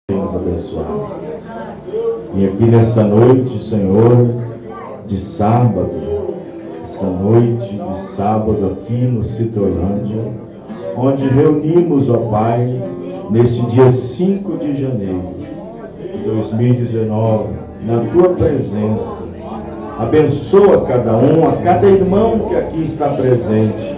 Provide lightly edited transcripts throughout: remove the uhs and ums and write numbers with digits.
nos abençoado. E aqui nessa noite, Senhor, de sábado, essa noite de sábado aqui no Citorlândia, onde reunimos, ó Pai, neste dia 5 de janeiro de 2019, na Tua presença. Abençoa cada um, a cada irmão que aqui está presente,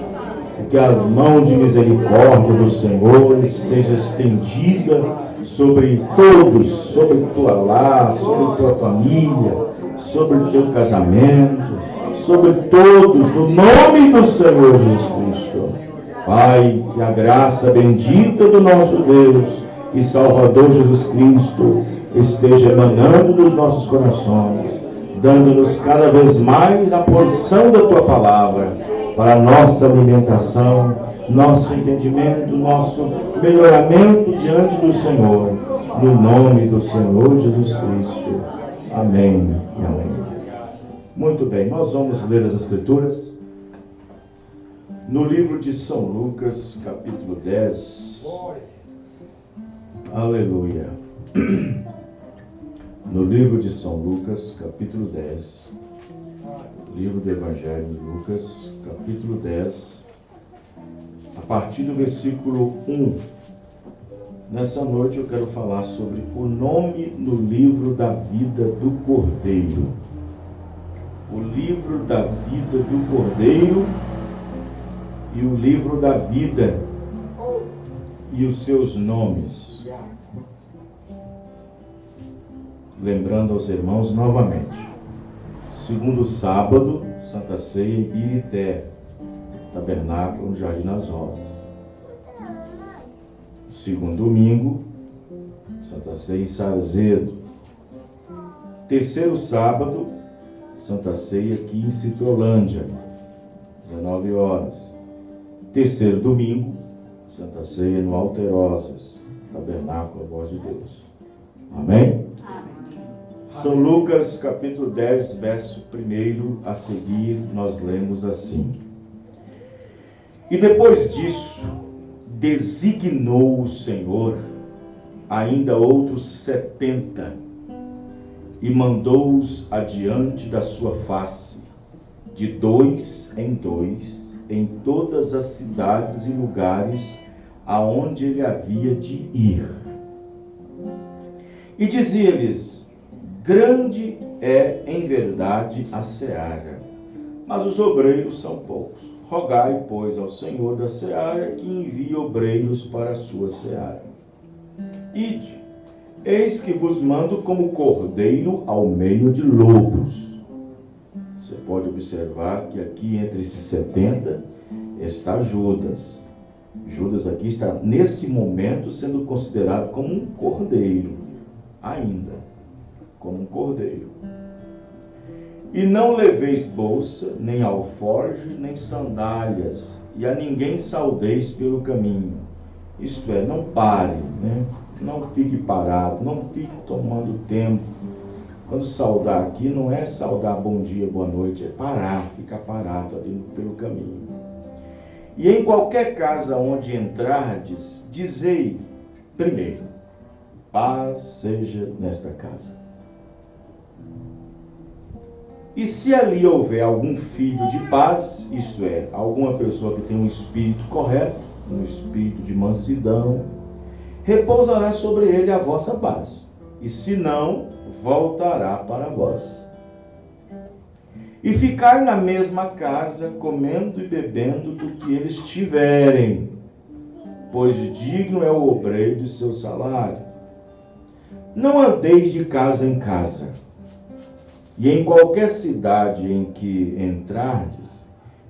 e que as mãos de misericórdia do Senhor esteja estendida sobre todos, sobre tua lar, sobre tua família, sobre o teu casamento, sobre todos, no nome do Senhor Jesus Cristo. Pai, que a graça bendita do nosso Deus e Salvador Jesus Cristo esteja emanando dos nossos corações, dando-nos cada vez mais a porção da tua palavra, para a nossa alimentação, nosso entendimento, nosso melhoramento diante do Senhor, no nome do Senhor Jesus Cristo. Amém e amém. Muito bem, nós vamos ler as Escrituras no livro de São Lucas, capítulo 10. Aleluia. No livro de São Lucas, capítulo 10. Livro do Evangelho de Lucas, capítulo 10, a partir do versículo 1. Nessa noite eu quero falar sobre o nome no livro da vida do Cordeiro. O livro da vida do Cordeiro e o livro da vida e os seus nomes. Lembrando aos irmãos novamente. Segundo sábado, Santa Ceia em Ibirité, tabernáculo no Jardim das Rosas. Segundo domingo, Santa Ceia em Sarzedo. Terceiro sábado, Santa Ceia aqui em Citorlândia, 19 horas. Terceiro domingo, Santa Ceia no Alterosas, tabernáculo a Voz de Deus. Amém? São Lucas, capítulo 10, verso 1 a seguir, nós lemos assim. E depois disso, designou o Senhor ainda outros 70, e mandou-os adiante da sua face, de 2 em 2, em todas as cidades e lugares aonde ele havia de ir. E dizia-lhes: grande é, em verdade, a seara, mas os obreiros são poucos. Rogai, pois, ao Senhor da seara que envie obreiros para a sua seara. Ide, eis que vos mando como cordeiro ao meio de lobos. Você pode observar que aqui entre esses 70 está Judas. Judas aqui está, nesse momento, sendo considerado como um cordeiro, ainda. Como um cordeiro. E não leveis bolsa, nem alforje, nem sandálias, e a ninguém saudeis pelo caminho. Isto é, não pare, né? Não fique parado, não fique tomando tempo. Quando saudar aqui, não é saudar bom dia, boa noite, é parar, ficar parado ali pelo caminho. E em qualquer casa onde entrardes, dizei primeiro: paz seja nesta casa. E se ali houver algum filho de paz, isto é, alguma pessoa que tem um espírito correto, um espírito de mansidão, repousará sobre ele a vossa paz, e se não, voltará para vós. E ficai na mesma casa, comendo e bebendo do que eles tiverem, pois digno é o obreiro de seu salário. Não andeis de casa em casa. E em qualquer cidade em que entrardes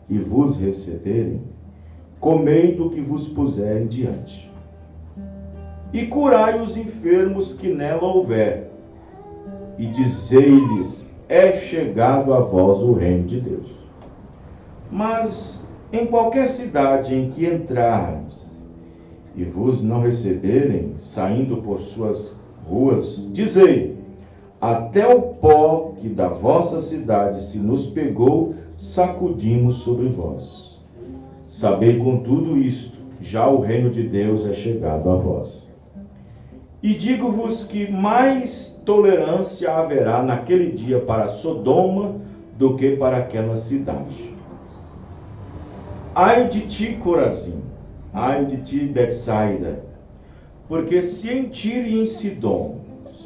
e vos receberem, comei do que vos puserem diante. E curai os enfermos que nela houver, e dizei-lhes: é chegado a vós o reino de Deus. Mas em qualquer cidade em que entrardes e vos não receberem, saindo por suas ruas, dizei: até o pó que da vossa cidade se nos pegou, sacudimos sobre vós. Sabei com tudo isto, já o reino de Deus é chegado a vós. E digo-vos que mais tolerância haverá naquele dia para Sodoma do que para aquela cidade. Ai de ti, Corazim, ai de ti, Betsaida, porque se em Tiro e em Sidom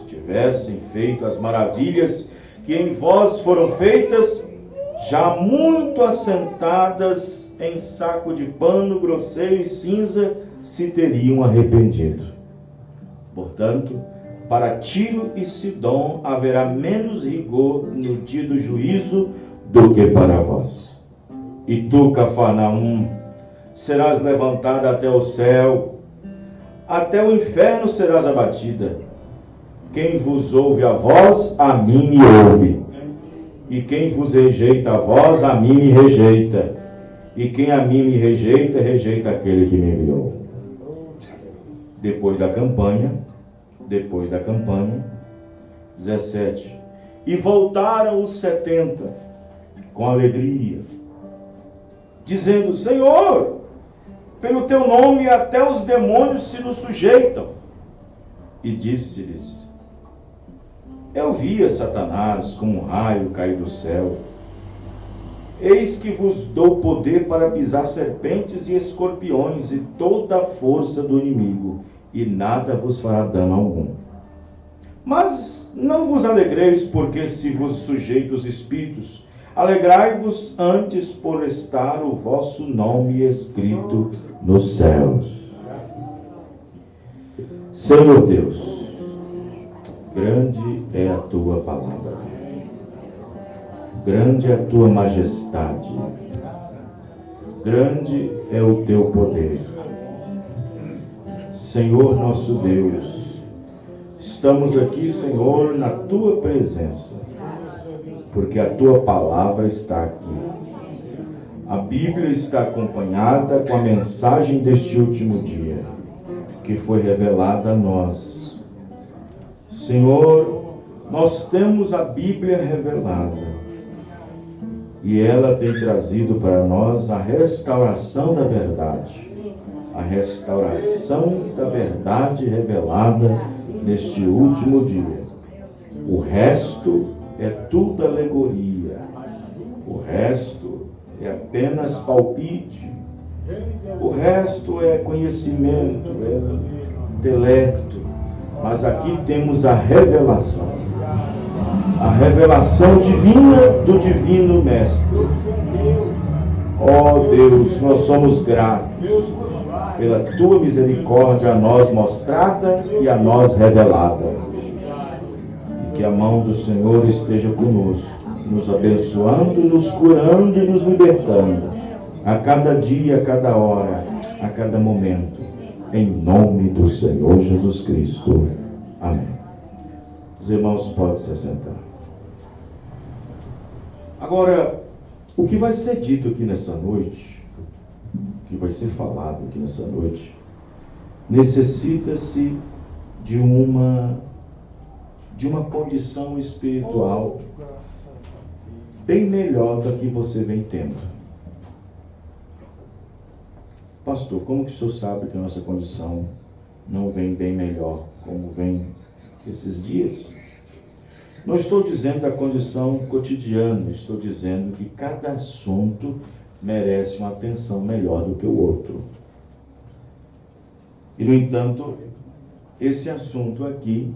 tivessem feito as maravilhas que em vós foram feitas, já muito assentadas em saco de pano grosseiro e cinza, se teriam arrependido. Portanto, para Tiro e Sidom haverá menos rigor no dia do juízo do que para vós. E tu, Cafarnaum, serás levantada até o céu, até o inferno serás abatida. Quem vos ouve a vós, a mim me ouve. E quem vos rejeita a vós, a mim me rejeita. E quem a mim me rejeita, rejeita aquele que me enviou. Depois da campanha, 17. E voltaram os 70 com alegria, dizendo: Senhor, pelo teu nome até os demônios se nos sujeitam. E disse-lhes: Eu via Satanás como um raio cair do céu. Eis que vos dou poder para pisar serpentes e escorpiões e toda a força do inimigo, e nada vos fará dano algum. Mas não vos alegreis porque se vos sujeita os espíritos, alegrai-vos antes por estar o vosso nome escrito nos céus. Senhor Deus, grande é a tua palavra, grande é a tua majestade, grande é o teu poder. Senhor nosso Deus, estamos aqui, Senhor, na tua presença, porque a tua palavra está aqui. A Bíblia está acompanhada com a mensagem deste último dia, que foi revelada a nós. Senhor, nós temos a Bíblia revelada, e ela tem trazido para nós a restauração da verdade. A restauração da verdade revelada neste último dia. O resto é tudo alegoria. O resto é apenas palpite. O resto é conhecimento, é intelecto. Mas aqui temos a revelação. A revelação divina do Divino Mestre. Ó Deus, nós somos gratos pela tua misericórdia a nós mostrada e a nós revelada. E que a mão do Senhor esteja conosco, nos abençoando, nos curando e nos libertando, a cada dia, a cada hora, a cada momento, em nome do Senhor Jesus Cristo. Amém. Os irmãos podem se assentar. Agora, o que vai ser dito aqui nessa noite, o que vai ser falado aqui nessa noite, necessita-se de uma condição espiritual bem melhor da que você vem tendo. Pastor, como que o senhor sabe que a nossa condição não vem bem melhor, como vem esses dias? Não estou dizendo da condição cotidiana, estou dizendo que cada assunto merece uma atenção melhor do que o outro. E, no entanto, esse assunto aqui,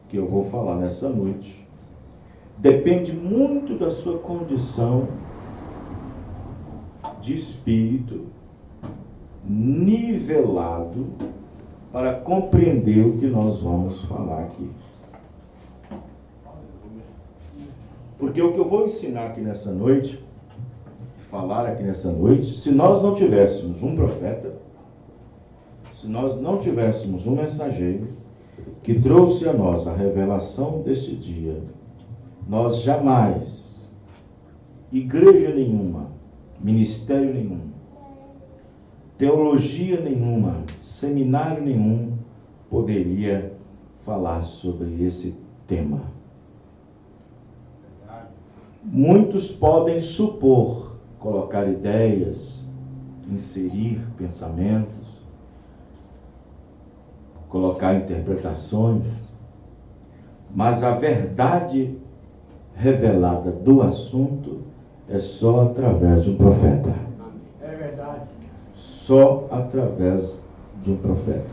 que eu vou falar nessa noite, depende muito da sua condição de espírito nivelado para compreender o que nós vamos falar aqui. Porque o que eu vou ensinar aqui nessa noite, falar aqui nessa noite, se nós não tivéssemos um profeta, se nós não tivéssemos um mensageiro que trouxe a nós a revelação deste dia, nós jamais, igreja nenhuma, ministério nenhum, teologia nenhuma, seminário nenhum, poderia falar sobre esse tema. Muitos podem supor, colocar ideias, inserir pensamentos, colocar interpretações, mas a verdade revelada do assunto é só através de um profeta. É verdade. Só através de um profeta.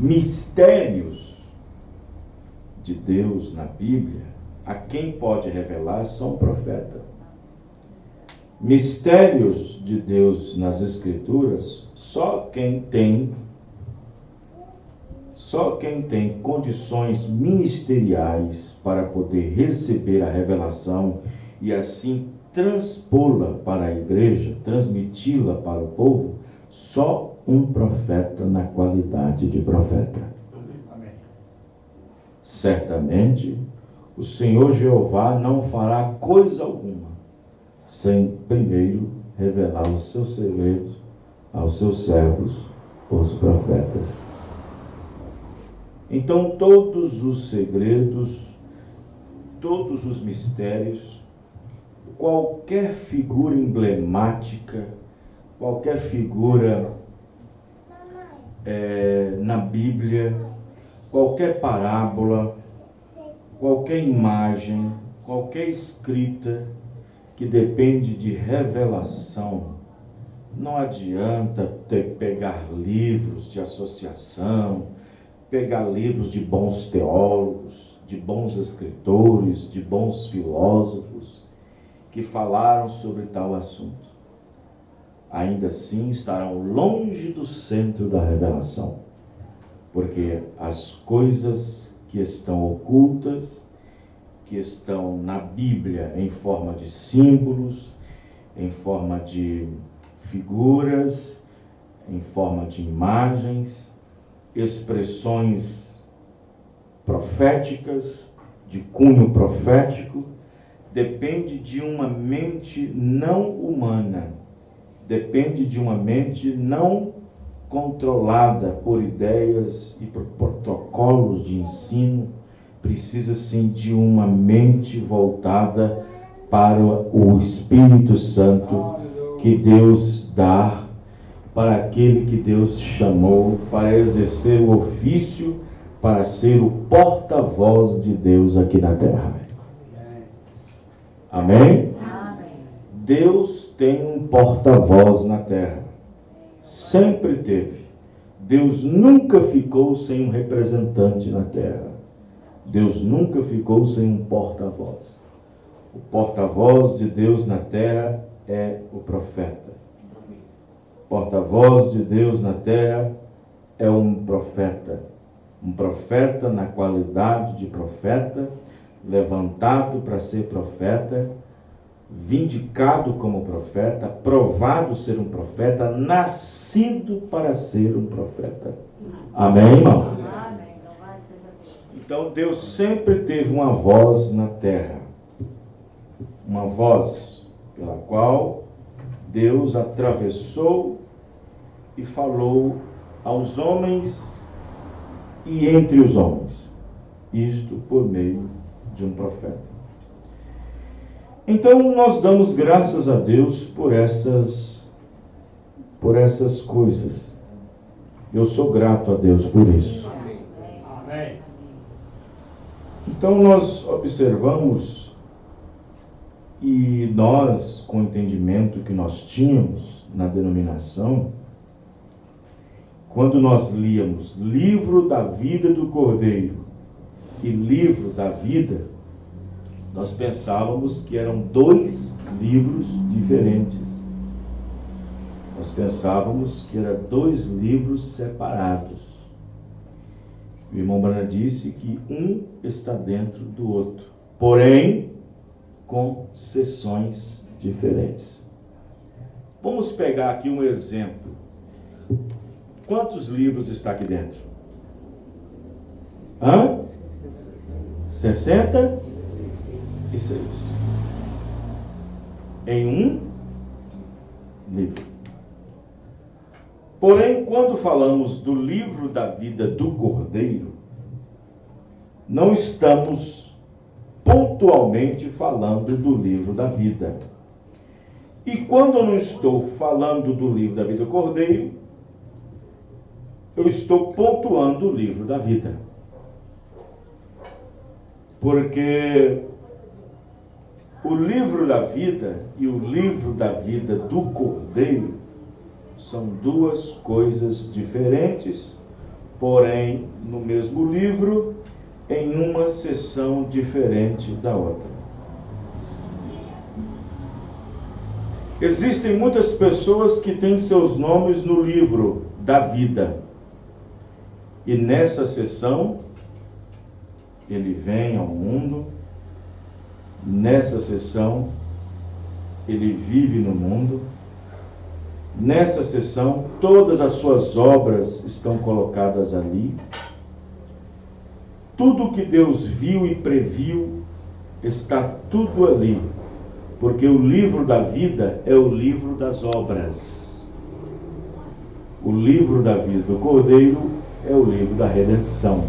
Mistérios de Deus na Bíblia, a quem pode revelar só um profeta. Mistérios de Deus nas Escrituras, só quem tem condições ministeriais para poder receber a revelação e assim transpô-la para a igreja, transmiti-la para o povo, só um profeta na qualidade de profeta. Amém. Certamente, o Senhor Jeová não fará coisa alguma sem primeiro revelar os seus segredos aos seus servos, os profetas. Então, todos os segredos, todos os mistérios, qualquer figura emblemática, qualquer figura na Bíblia, qualquer parábola, qualquer imagem, qualquer escrita que depende de revelação, não adianta pegar livros de associação, pegar livros de bons teólogos, de bons escritores, de bons filósofos que falaram sobre tal assunto. Ainda assim estarão longe do centro da revelação, porque as coisas que estão ocultas, que estão na Bíblia em forma de símbolos, em forma de figuras, em forma de imagens, expressões proféticas, de cunho profético, depende de uma mente não humana, depende de uma mente não controlada por ideias e por protocolos de ensino, precisa sim de uma mente voltada para o Espírito Santo que Deus dá para aquele que Deus chamou para exercer o ofício, para ser o porta-voz de Deus aqui na terra. Amém? Amém. Deus tem um porta-voz na terra. Sempre teve. Deus nunca ficou sem um representante na terra. Deus nunca ficou sem um porta-voz. O porta-voz de Deus na terra é o profeta. O porta-voz de Deus na terra é um profeta. Um profeta na qualidade de profeta, levantado para ser profeta, vindicado como profeta, provado ser um profeta, nascido para ser um profeta. Amém, irmão? Amém. Louvado seja Deus. Então Deus sempre teve uma voz na terra, uma voz pela qual Deus atravessou e falou aos homens e entre os homens, isto por meio de um profeta. Então nós damos graças a Deus por essas coisas. Eu sou grato a Deus por isso. Amém. Então nós observamos, e nós, com o entendimento que nós tínhamos na denominação, quando nós líamos Livro da Vida do Cordeiro e Livro da Vida, nós pensávamos que eram dois livros diferentes. Nós pensávamos que eram dois livros separados. O irmão Branham disse que um está dentro do outro, porém com seções diferentes. Vamos pegar aqui um exemplo. Quantos livros está aqui dentro? 66. Em um livro. Porém, quando falamos do livro da vida do Cordeiro, não estamos pontualmente falando do livro da vida. E quando eu não estou falando do livro da vida do Cordeiro, eu estou pontuando o livro da vida. Porque o livro da vida e o livro da vida do Cordeiro são duas coisas diferentes, porém no mesmo livro, em uma seção diferente da outra. Existem muitas pessoas que têm seus nomes no livro da vida. E nessa seção, ele vem ao mundo. Nessa seção, ele vive no mundo. Nessa seção, todas as suas obras estão colocadas ali. Tudo que Deus viu e previu está tudo ali. Porque o livro da vida é o livro das obras. O livro da vida do Cordeiro é o livro da redenção.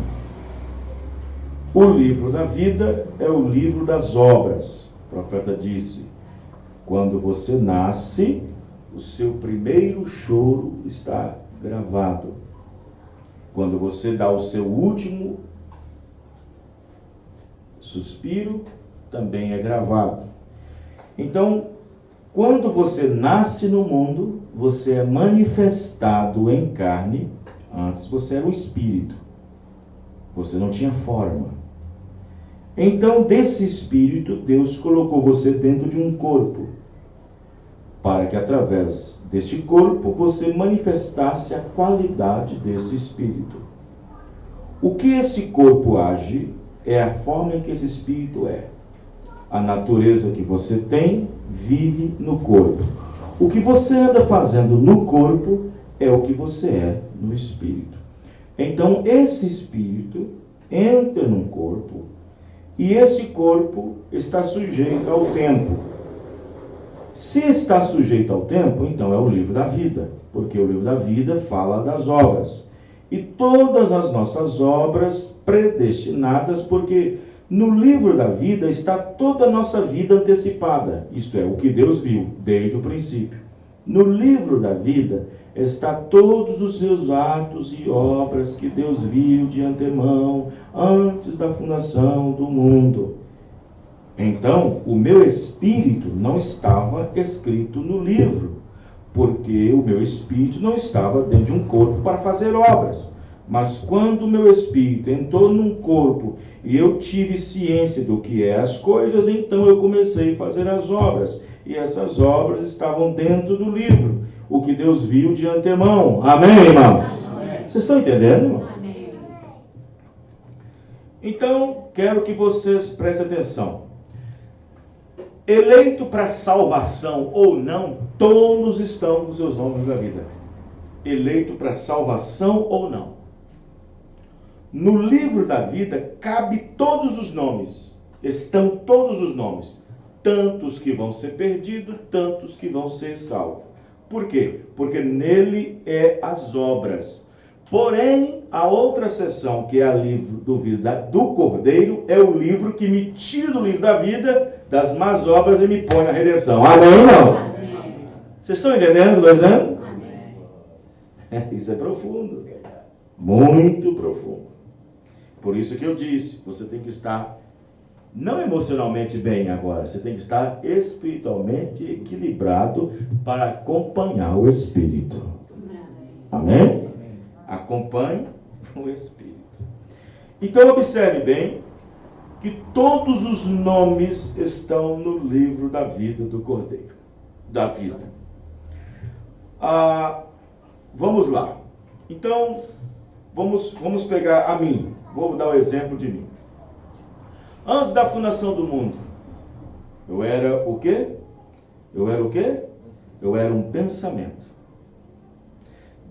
O livro da vida é o livro das obras. O profeta disse: quando você nasce, o seu primeiro choro está gravado. Quando você dá o seu último suspiro, também é gravado. Então, quando você nasce no mundo, você é manifestado em carne. Antes você era um espírito. Você não tinha forma. Então, desse espírito, Deus colocou você dentro de um corpo, para que através deste corpo você manifestasse a qualidade desse espírito. O que esse corpo age é a forma em que esse espírito é. A natureza que você tem vive no corpo. O que você anda fazendo no corpo é o que você é no espírito. Então, esse espírito entra num corpo e esse corpo está sujeito ao tempo. Se está sujeito ao tempo, então é o livro da vida, porque o livro da vida fala das obras. E todas as nossas obras predestinadas, porque no livro da vida está toda a nossa vida antecipada, isto é, o que Deus viu desde o princípio. No livro da vida está todos os seus atos e obras que Deus viu de antemão, antes da fundação do mundo. Então, o meu espírito não estava escrito no livro, porque o meu espírito não estava dentro de um corpo para fazer obras. Mas quando o meu espírito entrou num corpo e eu tive ciência do que é as coisas, então eu comecei a fazer as obras. E essas obras estavam dentro do livro, o que Deus viu de antemão. Amém, irmãos? Amém. Vocês estão entendendo, irmãos? Amém. Então, quero que vocês prestem atenção. Eleito para salvação ou não, todos estão com seus nomes na vida. Eleito para salvação ou não. No livro da vida cabe todos os nomes. Estão todos os nomes. Tantos que vão ser perdidos, tantos que vão ser salvos. Por quê? Porque nele é as obras. Porém, a outra seção, que é o livro do Cordeiro, é o livro que me tira do livro da vida, das más obras, e me põe na redenção. Amém, não? Amém. Vocês estão entendendo, Luizano? Amém. Isso é profundo. Muito profundo. Por isso que eu disse, você tem que estar, não emocionalmente bem agora, você tem que estar espiritualmente equilibrado para acompanhar o Espírito. Amém? Acompanhe o Espírito. Então observe bem que todos os nomes estão no livro da vida do Cordeiro. Da vida. Vamos lá. Então, vamos pegar a mim. Vou dar o exemplo de mim. Antes da fundação do mundo, eu era o quê? Eu era o quê? Eu era um pensamento.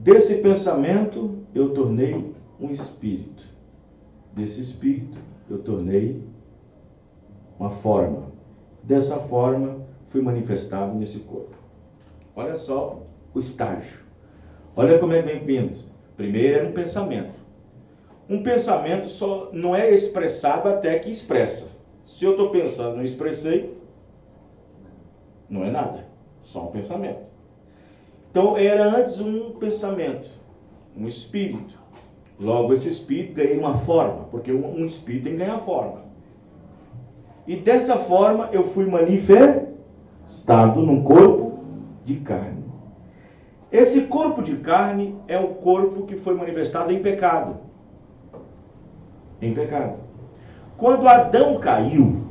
Desse pensamento, eu tornei um espírito. Desse espírito, eu tornei uma forma. Dessa forma, fui manifestado nesse corpo. Olha só o estágio. Olha como é que vem vindo. Primeiro era um pensamento. Um pensamento só não é expressado até que expressa. Se eu estou pensando e não expressei, não é nada. Só um pensamento. Então, era antes um pensamento. um espírito. Logo, esse espírito ganha uma forma, porque um espírito tem que ganhar forma. E dessa forma eu fui manifestado num corpo de carne. Esse corpo de carne é o corpo que foi manifestado em pecado. Em pecado. Quando Adão caiu,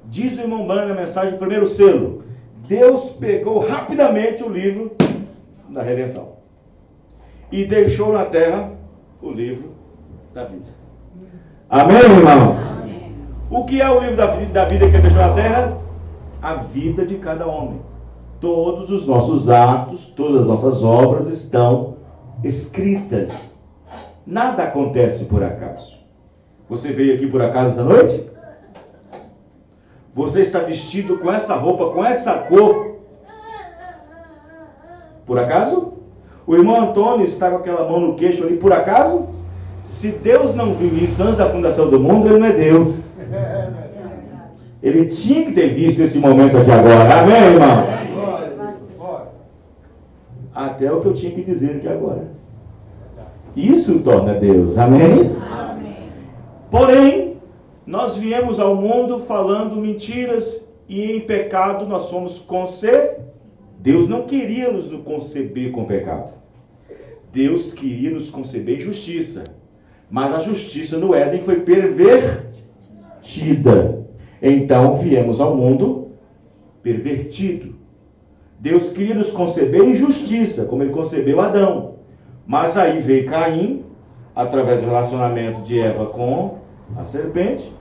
diz o irmão Branham na mensagem do primeiro selo, Deus pegou rapidamente o livro da redenção e deixou na terra o livro da vida. Amém, irmão? Amém. O que é o livro da vida que ele deixou na terra? A vida de cada homem. Todos os nossos atos, todas as nossas obras estão escritas. Nada acontece por acaso. Você veio aqui por acaso essa noite? Você está vestido com essa roupa, com essa cor, por acaso? O irmão Antônio está com aquela mão no queixo ali, por acaso? Se Deus não viu isso antes da fundação do mundo, ele não é Deus. Ele tinha que ter visto esse momento aqui agora. Amém, irmão? Até o que eu tinha que dizer aqui agora. Isso torna Deus. Amém? Porém, nós viemos ao mundo falando mentiras e em pecado nós fomos concebidos. Deus não queria nos conceber com pecado. Deus queria nos conceber em justiça. Mas a justiça no Éden foi pervertida. Então viemos ao mundo pervertido. Deus queria nos conceber em justiça, como ele concebeu Adão. Mas aí veio Caim, através do relacionamento de Eva com a serpente,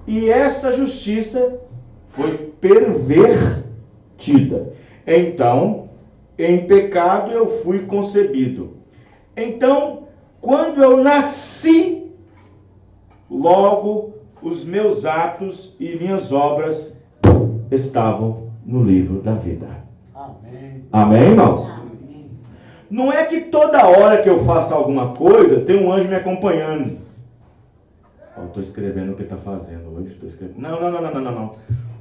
e essa justiça foi pervertida. Então, em pecado eu fui concebido. Então, quando eu nasci, logo os meus atos e minhas obras estavam no livro da vida. Amém. Amém, irmãos? Amém. Não é que toda hora que eu faça alguma coisa, tem um anjo me acompanhando. Estou escrevendo o que está fazendo hoje. Não.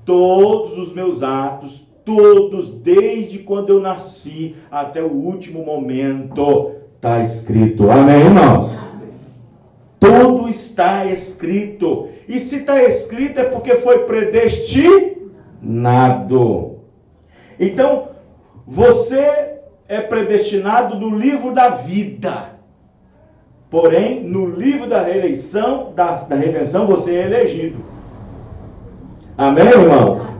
Todos os meus atos, todos, desde quando eu nasci até o último momento, está escrito. Amém, irmãos? Tudo está escrito. E se está escrito é porque foi predestinado. Então, você é predestinado no livro da vida. Porém, no livro da reeleição, da redenção, você é elegido. Amém, irmão?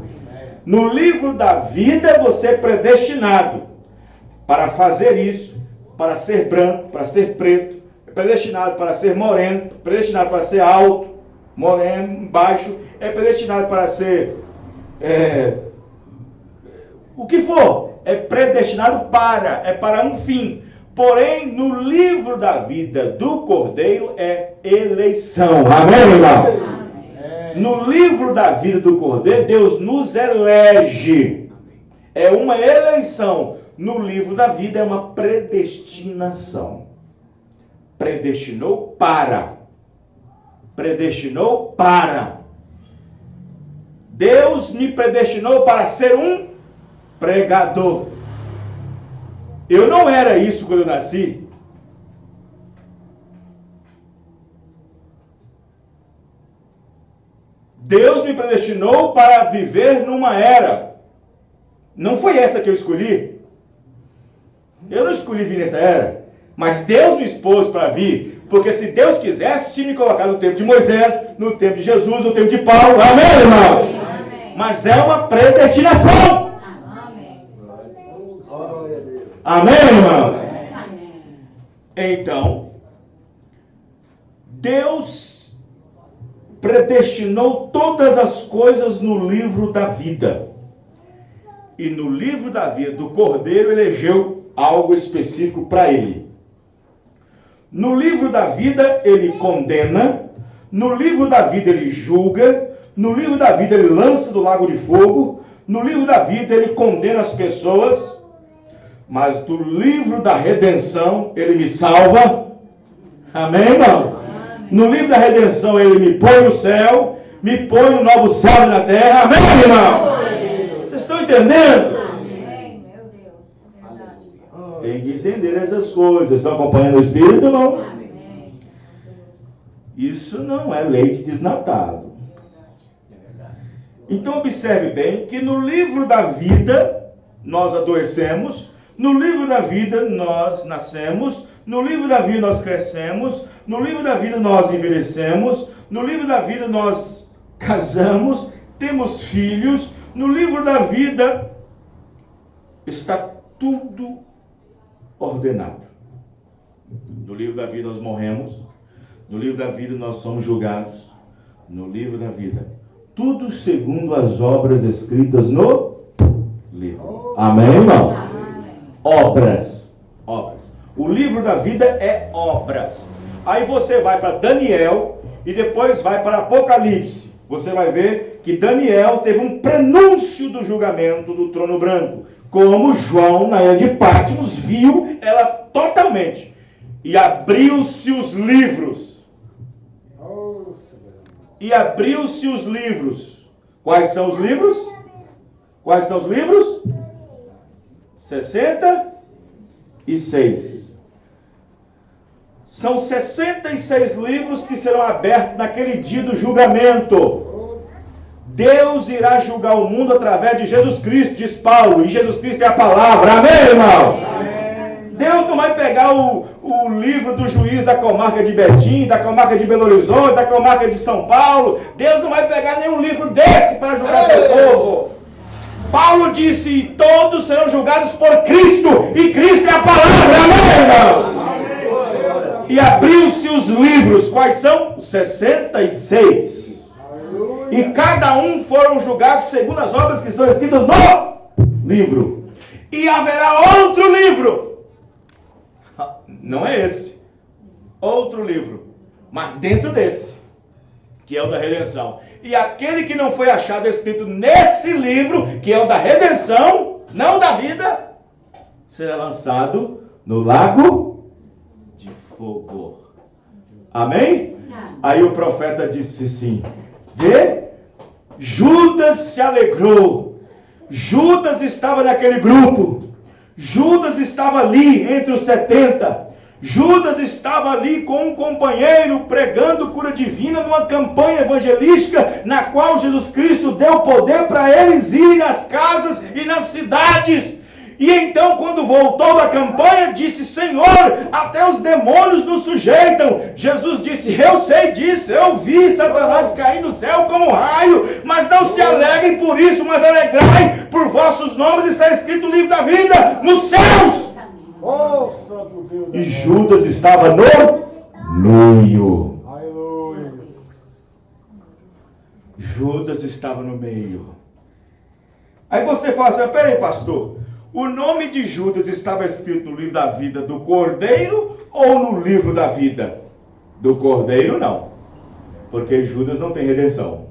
No livro da vida, você é predestinado para fazer isso, para ser branco, para ser preto, é predestinado para ser moreno, predestinado para ser alto, moreno, baixo, é predestinado para ser o que for, é predestinado para um fim. Porém, no livro da vida do Cordeiro é eleição. Amém, irmão? No livro da vida do Cordeiro, Deus nos elege. É uma eleição. No livro da vida é uma predestinação. Predestinou para. Deus me predestinou para ser um pregador. Eu não era isso quando eu nasci. Deus me predestinou para viver numa era. Não foi essa que eu escolhi. Eu não escolhi vir nessa era. Mas Deus me expôs para vir. Porque se Deus quisesse, tinha me colocado no tempo de Moisés, no tempo de Jesus, no tempo de Paulo. Amém, irmão? Amém. Mas é uma predestinação. Amém, irmão? Então, Deus predestinou todas as coisas no livro da vida. E no livro da vida do Cordeiro elegeu algo específico para ele. No livro da vida ele condena, no livro da vida ele julga, no livro da vida ele lança do lago de fogo, no livro da vida ele condena as pessoas, mas do livro da redenção ele me salva. Amém, irmãos? Amém. No livro da redenção ele me põe no céu, me põe no novo céu na terra. Amém, irmão? Amém. Vocês estão entendendo? Amém, meu Deus. Verdade. Tem que entender essas coisas. Estão acompanhando o Espírito, não? Isso não é leite desnatado. Então observe bem que no livro da vida nós adoecemos, no livro da vida nós nascemos, no livro da vida nós crescemos, no livro da vida nós envelhecemos, no livro da vida nós casamos, temos filhos, no livro da vida está tudo ordenado. No livro da vida nós morremos, no livro da vida nós somos julgados, no livro da vida, tudo segundo as obras escritas no livro. Amém, irmão? Obras. O livro da vida é obras. Aí você vai para Daniel e depois vai para Apocalipse. Você vai ver que Daniel teve um prenúncio do julgamento do trono branco. Como João, na ilha de Patmos, viu ela totalmente. E abriu-se os livros. E abriu-se os livros. Quais são os livros? Quais são os livros? 66. São 66 livros que serão abertos naquele dia do julgamento. Deus irá julgar o mundo através de Jesus Cristo, diz Paulo. E Jesus Cristo é a palavra. Amém, irmão? Amém. Deus não vai pegar o livro do juiz da comarca de Betim, da comarca de Belo Horizonte, da comarca de São Paulo. Deus não vai pegar nenhum livro desse para julgar seu povo. Paulo disse, e todos serão julgados por Cristo. E Cristo é a palavra. Amém, irmão? E abriu-se os livros. Quais são? 66. E cada um foram julgados segundo as obras que são escritas no livro. E haverá outro livro. Não é esse. Outro livro. Mas dentro desse. Que é o da redenção. E aquele que não foi achado escrito nesse livro, que é o da redenção, não da vida, será lançado no lago de fogo. Amém? Aí o profeta disse assim, vê, Judas se alegrou. Judas estava naquele grupo. Judas estava ali entre os 70. Judas estava ali com um companheiro pregando cura divina numa campanha evangelística na qual Jesus Cristo deu poder para eles irem nas casas e nas cidades. E então, quando voltou da campanha, disse, Senhor, até os demônios nos sujeitam. Jesus disse, eu sei disso, eu vi Satanás cair do céu como raio, mas não se alegrem por isso, mas alegrai, por vossos nomes está escrito no livro da vida, nos céus. Oh, Santo Deus. E Judas estava no meio. Aleluia. Judas estava no meio. Aí você fala assim, peraí, pastor, o nome de Judas estava escrito no livro da vida do Cordeiro ou no livro da vida? Do Cordeiro não, porque Judas não tem redenção.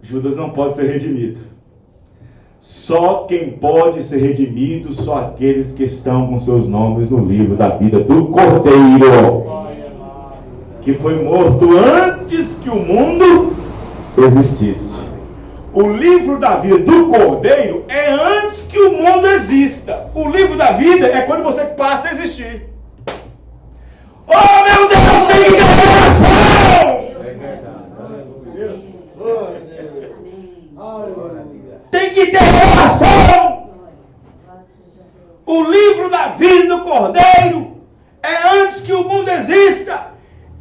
Judas não pode ser redimido. Só quem pode ser redimido, só aqueles que estão com seus nomes no livro da vida do Cordeiro, que foi morto antes que o mundo existisse. O livro da vida do Cordeiro é antes que o mundo exista. O livro da vida é quando você passa a existir. Oh, meu Deus, tem que ter oração! Tem que ter oração. O livro da vida do Cordeiro é antes que o mundo exista.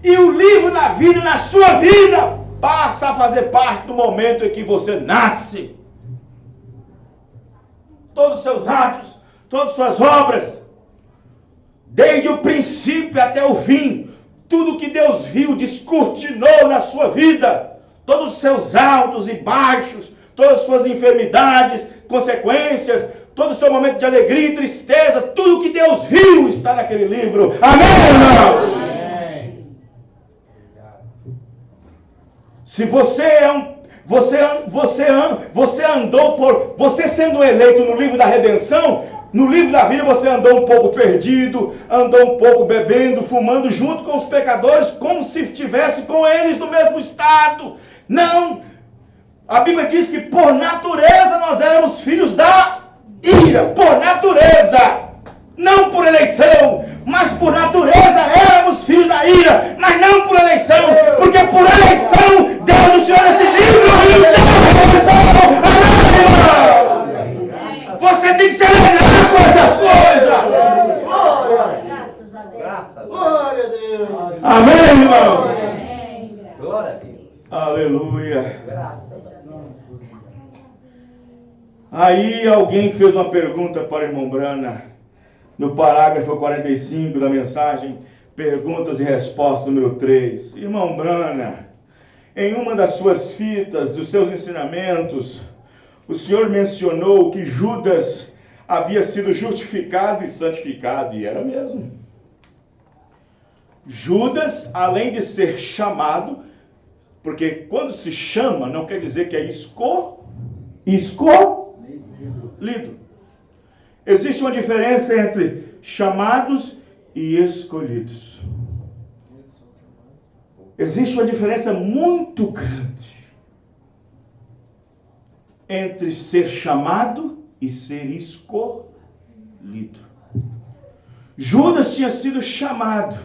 E o livro da vida na sua vida passa a fazer parte do momento em que você nasce. Todos os seus atos, todas as suas obras, desde o princípio até o fim, tudo que Deus viu, descortinou na sua vida, todos os seus altos e baixos, todas as suas enfermidades, consequências, todo o seu momento de alegria e tristeza, tudo que Deus viu está naquele livro. Amém, irmão? Amém. Se você você sendo eleito no livro da redenção, no livro da vida você andou um pouco perdido, andou um pouco bebendo, fumando junto com os pecadores, como se estivesse com eles no mesmo estado. Não! A Bíblia diz que por natureza nós éramos filhos da ira, por natureza. Não por eleição, mas por natureza éramos filhos da ira, mas não por eleição, porque por eleição Deus nos tirou esse livro e nos deu a redenção. Amém, irmão? Você tem que se alegrar com essas coisas. Graças a Deus. Glória a Deus. Amém, irmão? Amém. Glória a Deus. Aleluia. Graças a Deus. Aí alguém fez uma pergunta para o irmão Brana, no parágrafo 45 da mensagem, perguntas e respostas número 3. Irmão Brana, em uma das suas fitas, dos seus ensinamentos, o senhor mencionou que Judas havia sido justificado e santificado, e era mesmo. Judas, além de ser chamado, porque quando se chama, não quer dizer que é escolhido. Existe uma diferença entre chamados e escolhidos. Existe uma diferença muito grande entre ser chamado e ser escolhido. Judas tinha sido chamado.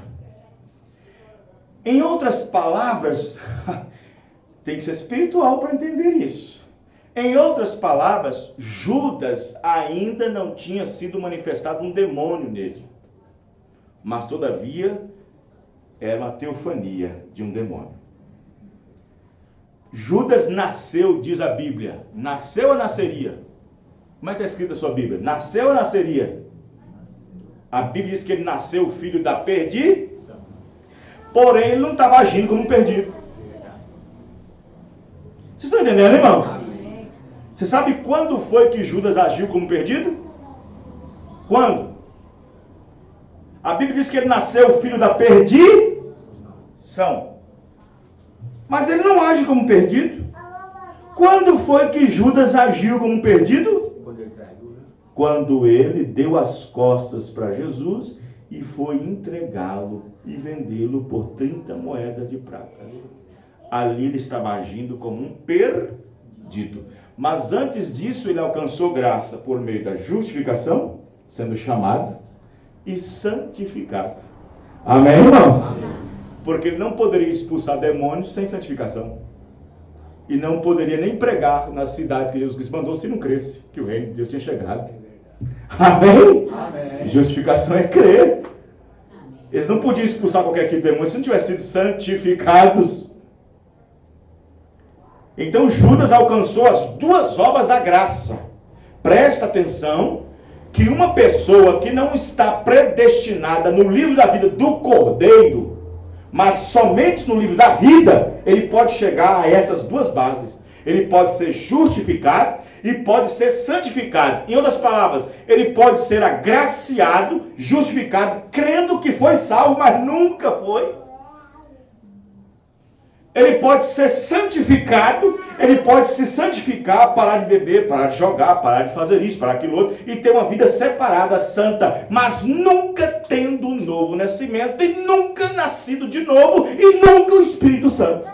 Em outras palavras, tem que ser espiritual para entender isso. Em outras palavras, Judas ainda não tinha sido manifestado um demônio nele. Mas, todavia, era uma teofania de um demônio. Judas nasceu, diz a Bíblia. Nasceu ou nasceria? Como é que está escrito a sua Bíblia? Nasceu ou nasceria? A Bíblia diz que ele nasceu filho da perdição. Porém, ele não estava agindo como um perdido. Vocês estão entendendo, irmãos? Você sabe quando foi que Judas agiu como perdido? Quando? A Bíblia diz que ele nasceu filho da perdição. Mas ele não age como perdido. Quando foi que Judas agiu como perdido? Quando ele deu as costas para Jesus e foi entregá-lo e vendê-lo por 30 moedas de prata. Ali ele estava agindo como um perdido. Mas antes disso ele alcançou graça por meio da justificação, sendo chamado e santificado. Amém, irmãos? Porque ele não poderia expulsar demônios sem santificação. E não poderia nem pregar nas cidades que Jesus mandou se não cresce que o reino de Deus tinha chegado. Amém? Amém. Justificação é crer. Eles não podiam expulsar qualquer tipo de demônio se não tivessem sido santificados. Então Judas alcançou as duas obras da graça. Presta atenção que uma pessoa que não está predestinada no livro da vida do Cordeiro, mas somente no livro da vida, ele pode chegar a essas duas bases. Ele pode ser justificado e pode ser santificado. Em outras palavras, ele pode ser agraciado, justificado, crendo que foi salvo, mas nunca foi. Ele pode ser santificado, ele pode se santificar, parar de beber, parar de jogar, parar de fazer isso, parar aquilo outro, e ter uma vida separada, santa, mas nunca tendo um novo nascimento, e nunca nascido de novo, e nunca o Espírito Santo.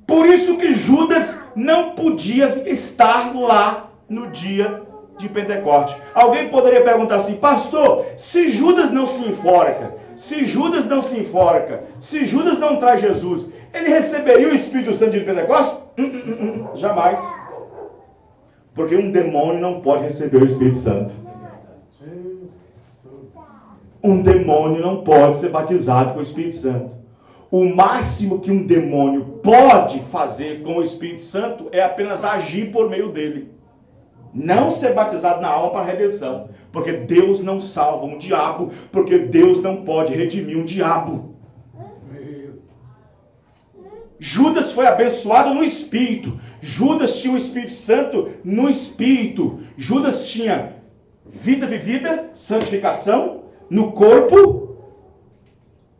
Por isso que Judas não podia estar lá no dia de Pentecoste. Alguém poderia perguntar assim: pastor, se Judas não se enforca, se Judas não traz Jesus, ele receberia o Espírito Santo de Pentecostes? Jamais. Porque um demônio não pode receber o Espírito Santo. Um demônio não pode ser batizado com o Espírito Santo. O máximo que um demônio pode fazer com o Espírito Santo é apenas agir por meio dele. Não ser batizado na alma para a redenção. Porque Deus não salva um diabo, porque Deus não pode redimir um diabo. Judas foi abençoado no Espírito. Judas tinha o Espírito Santo no Espírito. Judas tinha vida vivida, santificação no corpo.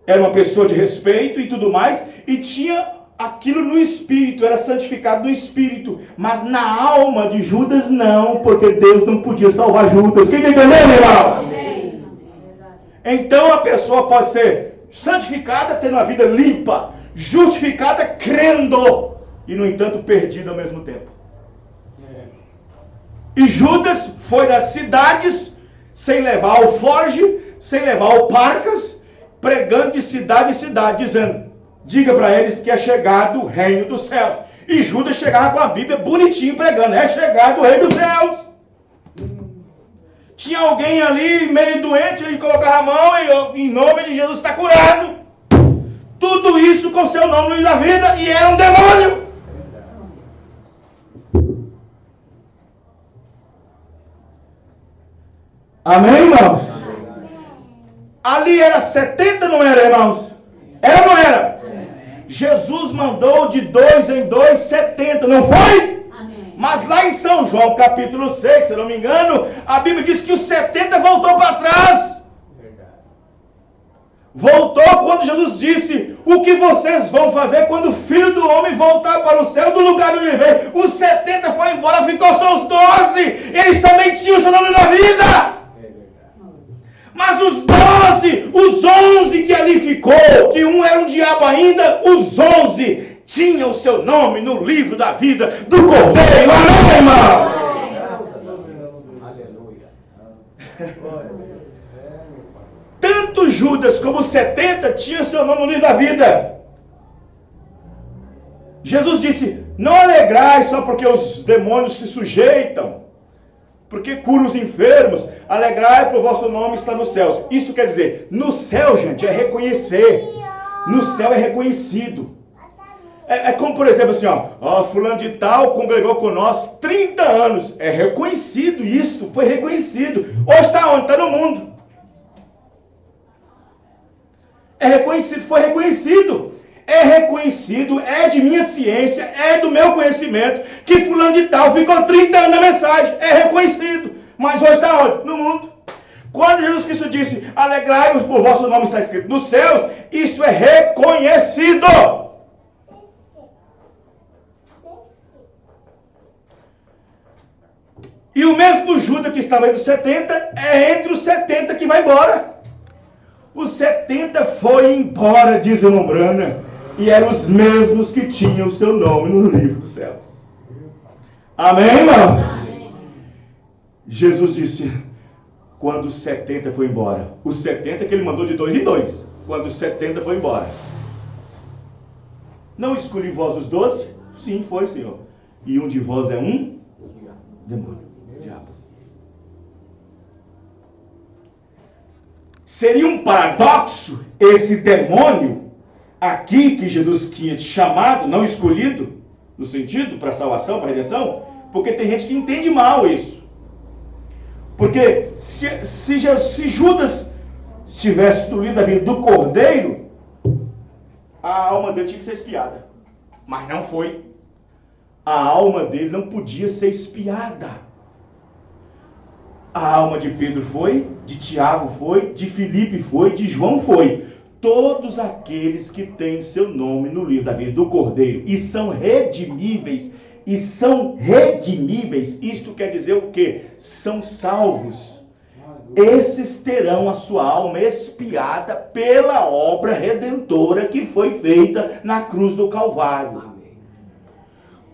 Era uma pessoa de respeito e tudo mais. E tinha aquilo no Espírito, era santificado no Espírito. Mas na alma de Judas não, porque Deus não podia salvar Judas. Quem está entendendo, irmão? Então a pessoa pode ser santificada, tendo uma vida limpa, justificada, crendo, e no entanto perdida ao mesmo tempo. E Judas foi nas cidades sem levar alforge, sem levar alparcas, pregando de cidade em cidade, dizendo, diga para eles que é chegado o reino dos céus. E Judas chegava com a Bíblia bonitinho pregando, é chegado o reino dos céus. Tinha alguém ali meio doente, ele colocava a mão e em nome de Jesus está curado. Tudo isso com seu nome no livro da vida, e era um demônio. Amém, irmãos? Ali era 70, não era, irmãos? Era ou não era? Jesus mandou de 2 em 2, 70, não foi? Amém. Mas lá em São João, capítulo 6, se eu não me engano, a Bíblia diz que os 70 voltou para trás. Voltou quando Jesus disse, o que vocês vão fazer quando o Filho do Homem voltar para o céu do lugar onde ele veio? Os 70 foi embora, ficou só os 12. Eles também tinham o seu nome na vida. Mas os 12, os 11 que ali ficou, que um era um diabo ainda, os 11 tinham o seu nome no livro da vida do Cordeiro. Amém, irmão? Aleluia. Tanto Judas como os 70 tinham seu nome no livro da vida. Jesus disse, não alegrai só porque os demônios se sujeitam, porque curam os enfermos, alegrai por vosso nome está nos céus. Isto quer dizer, no céu, gente, é reconhecer. No céu é reconhecido. É como, por exemplo, assim, fulano de tal congregou com nós 30 anos. É reconhecido isso, foi reconhecido. Hoje está onde? Está no mundo. É reconhecido, foi reconhecido. É reconhecido, é de minha ciência, é do meu conhecimento, que fulano de tal ficou 30 anos na mensagem. É reconhecido. Mas hoje está onde? No mundo. Quando Jesus Cristo disse, alegrai-vos por vosso nome está escrito nos céus, isso é reconhecido. E o mesmo Judas que estava entre os 70, é entre os 70 que vai embora. Os 70 foi embora, diz o Lombrana, e eram os mesmos que tinham o seu nome no livro dos céus. Amém, irmãos? Amém. Jesus disse, quando os 70 foi embora, os 70 que ele mandou de 2 em 2, quando os 70 foi embora. Não escolhi vós os 12? Sim, foi, Senhor. E um de vós é um demônio. Diabo. Seria um paradoxo esse demônio aqui que Jesus tinha chamado, não escolhido, no sentido para salvação, para redenção, porque tem gente que entende mal isso. Porque se Judas estivesse no livro da vida do Cordeiro, a alma dele tinha que ser espiada. Mas não foi. A alma dele não podia ser espiada. A alma de Pedro foi, de Tiago foi, de Filipe foi, de João foi. Todos aqueles que têm seu nome no livro da vida do Cordeiro e são redimíveis, isto quer dizer o quê? São salvos. Esses terão a sua alma expiada pela obra redentora que foi feita na cruz do Calvário.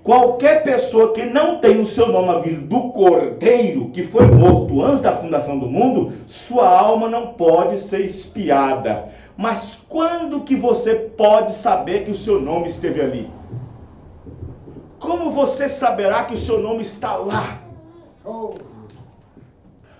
Qualquer pessoa que não tem o seu nome na vida do Cordeiro, que foi morto antes da fundação do mundo, sua alma não pode ser espiada. Mas quando que você pode saber que o seu nome esteve ali? Como você saberá que o seu nome está lá?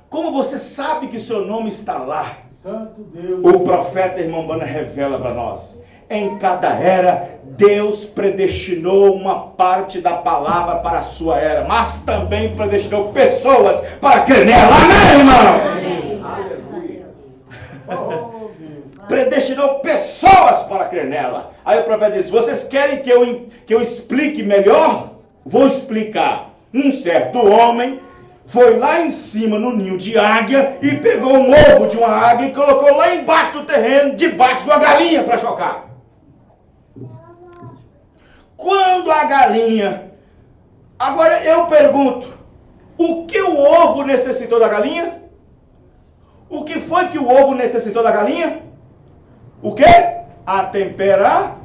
Como você sabe que o seu nome está lá? Santo Deus. O profeta irmão Bana revela para nós. Em cada era, Deus predestinou uma parte da palavra para a sua era, mas também predestinou pessoas para crer nela. Amém, irmão? Aleluia. Predestinou pessoas para crer nela. Aí o profeta diz, vocês querem que eu explique melhor? Vou explicar. Um certo homem foi lá em cima no ninho de águia e pegou um ovo de uma águia e colocou lá embaixo do terreno, debaixo de uma galinha para chocar. Quando a galinha... Agora eu pergunto, o que o ovo necessitou da galinha? O que foi que o ovo necessitou da galinha? O quê? A temperatura.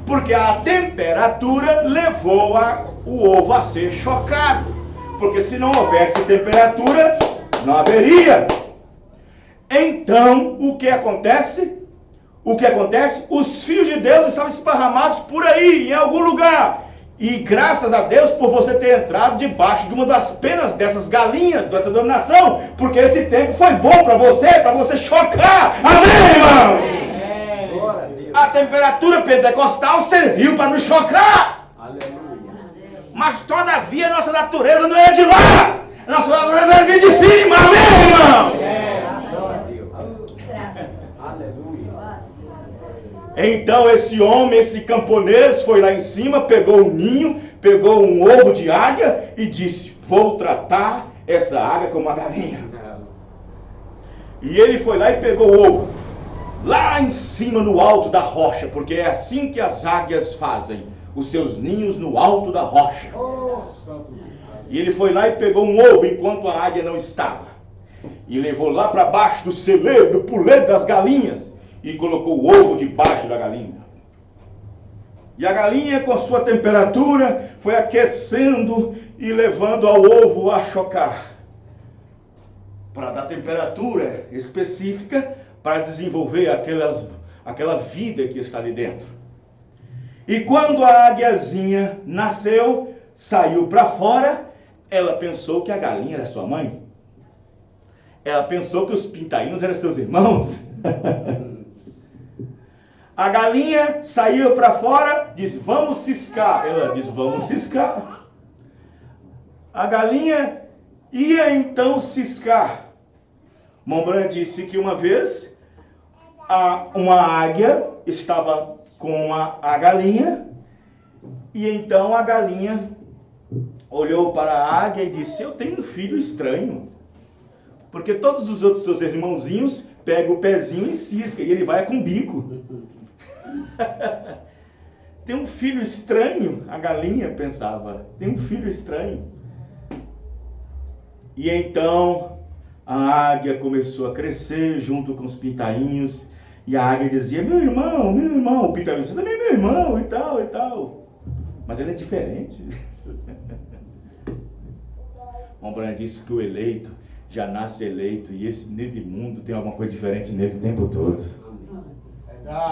Porque a temperatura levou o ovo a ser chocado. Porque se não houvesse temperatura, Não haveria. Então, o que acontece? Os filhos de Deus estavam esparramados por aí, em algum lugar. E graças a Deus por você ter entrado debaixo de uma das penas dessas galinhas, dessa dominação, porque esse tempo foi bom para você chocar. Amém, irmão? A temperatura pentecostal serviu para nos chocar. Aleluia. Mas todavia nossa natureza não é de lá. Nossa natureza é vir de cima. Amém, irmão? Glória a Deus. Aleluia. Então esse homem, esse camponês foi lá em cima, pegou um ninho, pegou um ovo de águia e disse: vou tratar essa águia como uma galinha. E ele foi lá e pegou o ovo, lá em cima no alto da rocha, porque é assim que as águias fazem, os seus ninhos no alto da rocha. E ele foi lá e pegou um ovo enquanto a águia não estava, e levou lá para baixo do celeiro, do puleiro das galinhas, e colocou o ovo debaixo da galinha. E a galinha, com a sua temperatura, foi aquecendo e levando ao ovo a chocar, para dar temperatura específica para desenvolver aquela vida que está ali dentro. E quando a águiazinha nasceu, saiu para fora, ela pensou que a galinha era sua mãe. Ela pensou que os pintainhos eram seus irmãos. A galinha saiu para fora, disse: vamos ciscar. Ela disse: vamos ciscar. A galinha ia então ciscar. Mombrana disse que uma vez uma águia estava com a galinha, e então a galinha olhou para a águia e disse: eu tenho um filho estranho, porque todos os outros seus irmãozinhos pegam o pezinho e cisca, e ele vai com o bico. Tem um filho estranho, a galinha pensava, tem um filho estranho. E então a águia começou a crescer junto com os pintainhos, e a águia dizia: meu irmão, o pintainho: você também é meu irmão, e tal. Mas ele é diferente. Mombrana disse que o eleito já nasce eleito, e esse nesse mundo tem alguma coisa diferente nele o tempo todo.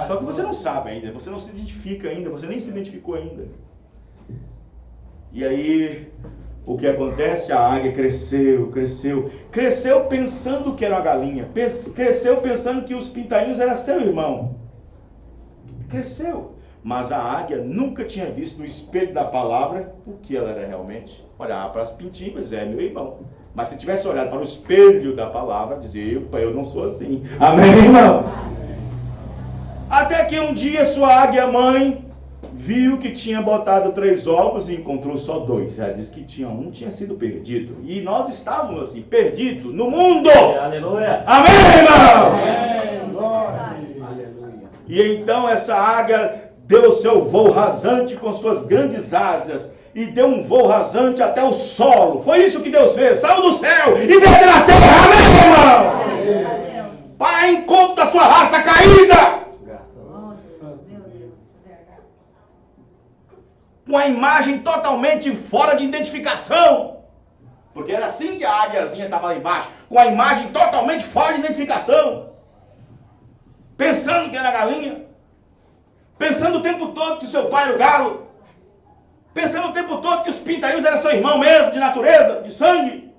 Só que você não sabe ainda, você não se identifica ainda, você nem se identificou ainda. E aí, o que acontece? A águia cresceu pensando que era uma galinha, cresceu pensando que os pintainhos eram seu irmão. Cresceu, mas a águia nunca tinha visto no espelho da palavra o que ela era realmente. Olhava para as pintinhas: é meu irmão. Mas se tivesse olhado para o espelho da palavra, dizia: eu não sou assim. Amém, irmão? Até que um dia sua águia mãe viu que tinha botado 3 ovos e encontrou só 2. Ela disse que tinha sido perdido. E nós estávamos assim, perdidos no mundo. Aleluia. Amém, irmão? Aleluia. E então essa águia deu o seu voo rasante com suas grandes asas, e deu um voo rasante até o solo. Foi isso que Deus fez. Saiu do céu e veio na terra. Amém, irmão? Para encontro da sua raça caída. Com a imagem totalmente fora de identificação. Porque era assim que a águiazinha estava lá embaixo. Com a imagem totalmente fora de identificação. Pensando que era galinha. Pensando o tempo todo que o seu pai era o galo. Pensando o tempo todo que os pintainhos eram seu irmão mesmo, de natureza, de sangue.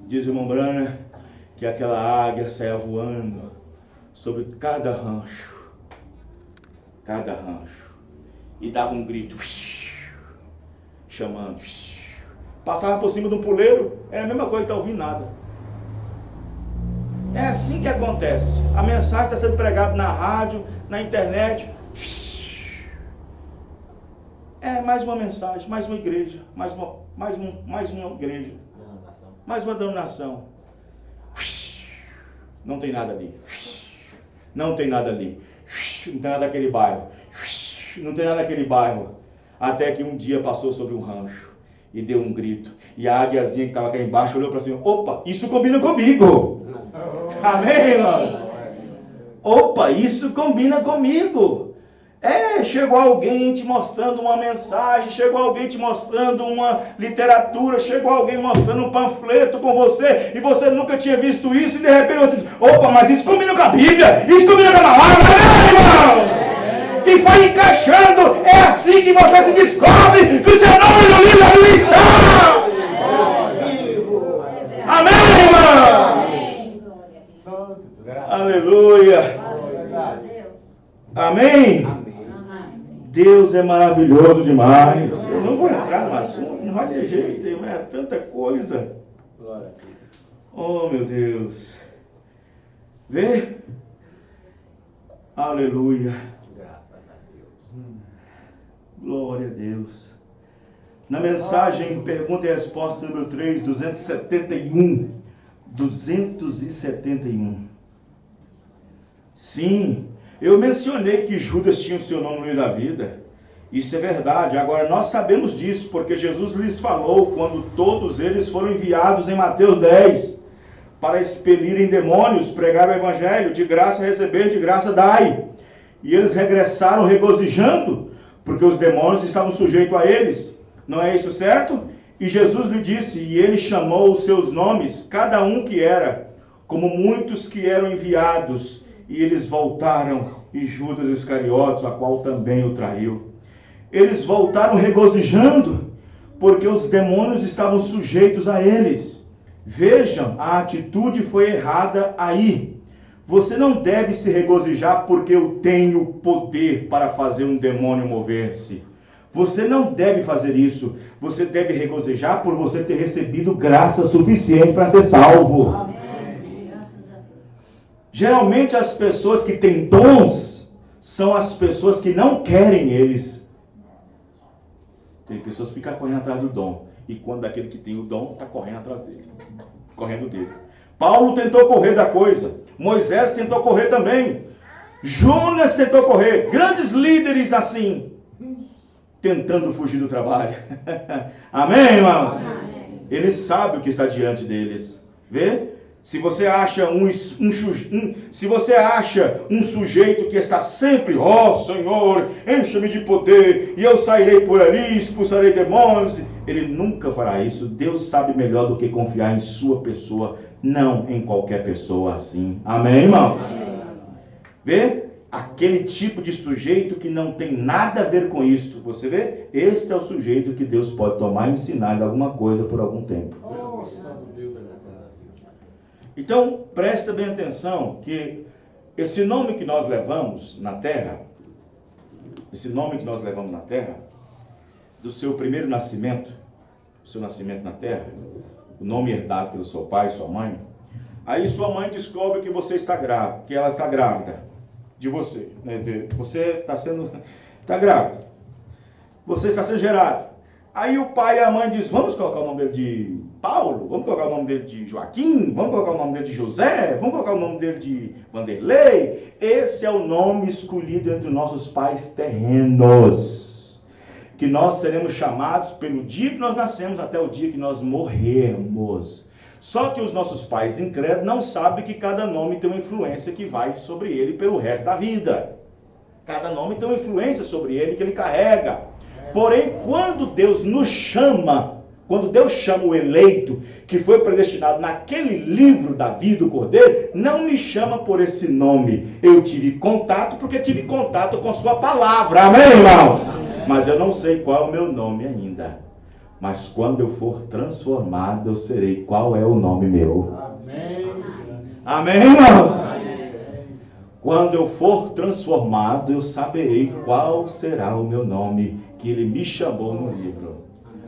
Diz o Mombrana que aquela águia saia voando sobre cada rancho, e dava um grito, chamando, passava por cima de um puleiro, era a mesma coisa que está ouvindo nada. É assim que acontece. A mensagem está sendo pregada na rádio, na internet. É mais uma mensagem, mais uma igreja, mais uma igreja, mais uma denominação. Não tem nada ali. Não tem nada ali. Não tem nada naquele bairro. Não tem nada naquele bairro. Até que um dia passou sobre um rancho e deu um grito. E a águiazinha que estava aqui embaixo olhou para cima. Opa, isso combina comigo. Amém, irmãos? Opa, isso combina comigo. Chegou alguém te mostrando uma mensagem, chegou alguém te mostrando uma literatura, chegou alguém mostrando um panfleto com você, e você nunca tinha visto isso, e de repente você diz, opa, mas isso combina com a Bíblia, isso combina com a palavra, né, irmão? E vai encaixando, é assim que você se descobre que o seu nome no livro da Bíblia está. Amém, irmão? Aleluia. Amém? Deus é maravilhoso demais. Eu não vou entrar no assunto, não vai ter jeito, irmão, é tanta coisa. Oh, meu Deus. Vê? Aleluia. Glória a Deus. Na mensagem, pergunta e resposta número 3, 271. 271. Sim. Eu mencionei que Judas tinha o seu nome no livro da vida. Isso é verdade. Agora, nós sabemos disso, porque Jesus lhes falou quando todos eles foram enviados em Mateus 10, para expelirem demônios, pregar o evangelho, de graça receber, de graça dai. E eles regressaram regozijando, porque os demônios estavam sujeitos a eles. Não é isso certo? E Jesus lhe disse, e ele chamou os seus nomes, cada um que era, como muitos que eram enviados. E eles voltaram, e Judas Iscariotes, a qual também o traiu. Eles voltaram regozijando, porque os demônios estavam sujeitos a eles. Vejam, a atitude foi errada aí. Você não deve se regozijar porque eu tenho poder para fazer um demônio mover-se. Você não deve fazer isso. Você deve regozijar por você ter recebido graça suficiente para ser salvo. Amém. Geralmente as pessoas que têm dons são as pessoas que não querem eles. Tem pessoas que ficam correndo atrás do dom. E quando aquele que tem o dom está correndo atrás dele. Correndo dele. Paulo tentou correr da coisa. Moisés tentou correr também. Jonas tentou correr. Grandes líderes assim. Tentando fugir do trabalho. Amém, irmãos? Amém. Eles sabem o que está diante deles. Vê? Se você acha um sujeito que está sempre, Senhor, encha-me de poder, e eu sairei por ali, expulsarei demônios, ele nunca fará isso. Deus sabe melhor do que confiar em sua pessoa, não em qualquer pessoa assim. Amém, irmão? Vê? Aquele tipo de sujeito que não tem nada a ver com isso. Você vê? Este é o sujeito que Deus pode tomar e ensinar alguma coisa por algum tempo. Então, presta bem atenção que esse nome que nós levamos na terra, do seu primeiro nascimento, do seu nascimento na terra, o nome herdado pelo seu pai e sua mãe, aí sua mãe descobre que você está grávida, que ela está grávida de você, né? Você está grávida, você está sendo gerado. Aí o pai e a mãe dizem, vamos colocar o nome dele de Paulo, vamos colocar o nome dele de Joaquim, vamos colocar o nome dele de José, vamos colocar o nome dele de Vanderlei. Esse é o nome escolhido entre nossos pais terrenos, que nós seremos chamados pelo dia que nós nascemos até o dia que nós morrermos. Só que os nossos pais incrédulos não sabem que cada nome tem uma influência que vai sobre ele pelo resto da vida. Cada nome tem uma influência sobre ele que ele carrega. Porém, quando Deus nos chama, quando Deus chama o eleito, que foi predestinado naquele livro da vida do Cordeiro, não me chama por esse nome. Eu tive contato porque tive contato com sua palavra. Amém, irmãos? Mas eu não sei qual é o meu nome ainda. Mas quando eu for transformado, eu serei qual é o nome meu. Amém. Amém, irmãos? Amém. Quando eu for transformado, eu saberei qual será o meu nome que ele me chamou no livro.